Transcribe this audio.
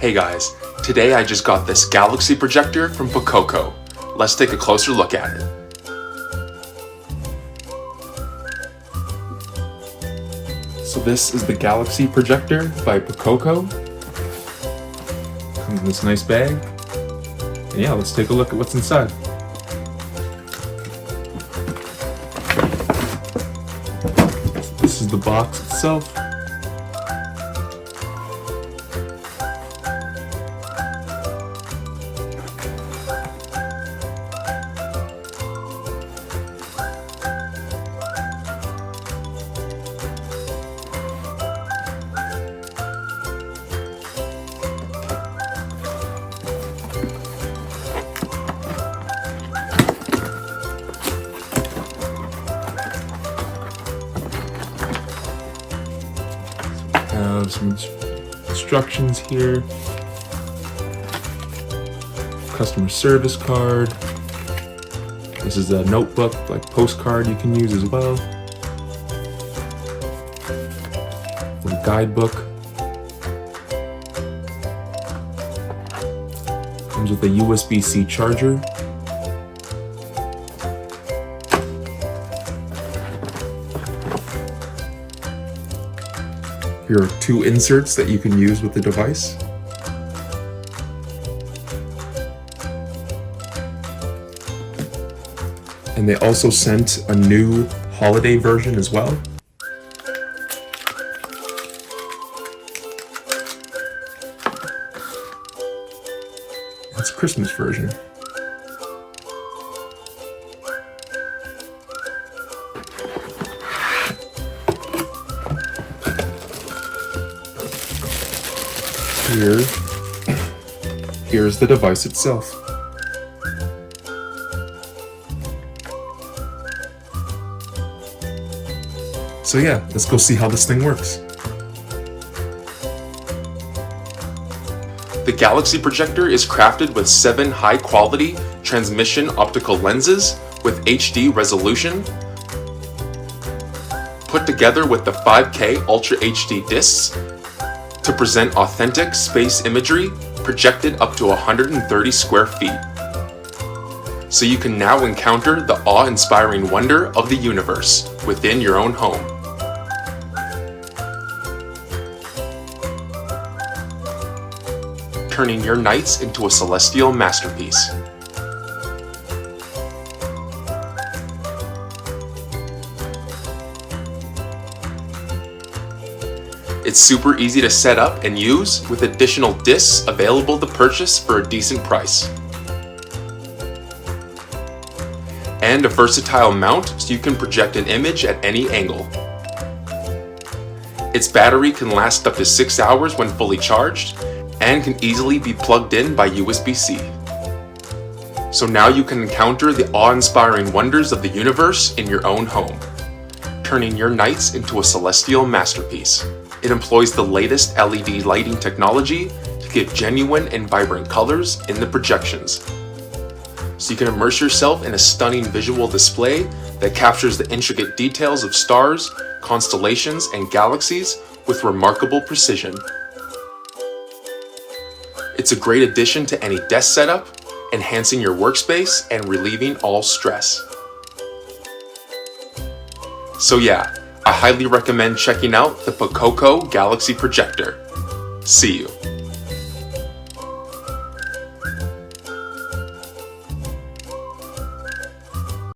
Hey guys, today I just got this Galaxy projector from Pococo. Let's take a closer look at it. So this is the Galaxy projector by Pococo. Comes in this nice bag. And yeah, let's take a look at what's inside. This is the box itself. Have some instructions here, customer service card. This is a notebook, like postcard you can use as well. A guidebook. Comes with a USB-C charger. Here are two inserts that you can use with the device. And they also sent a new holiday version as well. That's a Christmas version. Here's the device itself. So yeah, let's go see how this thing works. The Galaxy projector is crafted with 7 high-quality transmission optical lenses with HD resolution, put together with the 5K Ultra HD discs to present authentic space imagery projected up to 130 square feet. So you can now encounter the awe-inspiring wonder of the universe within your own home. Turning your nights into a celestial masterpiece. It's super easy to set up and use with additional discs available to purchase for a decent price. And a versatile mount so you can project an image at any angle. Its battery can last up to 6 hours when fully charged and can easily be plugged in by USB-C. So now you can encounter the awe-inspiring wonders of the universe in your own home, turning your nights into a celestial masterpiece. It employs the latest LED lighting technology to give genuine and vibrant colors in the projections. So you can immerse yourself in a stunning visual display that captures the intricate details of stars, constellations, and galaxies with remarkable precision. It's a great addition to any desk setup, enhancing your workspace and relieving all stress. So yeah, I highly recommend checking out the Pococo Galaxy projector. See you.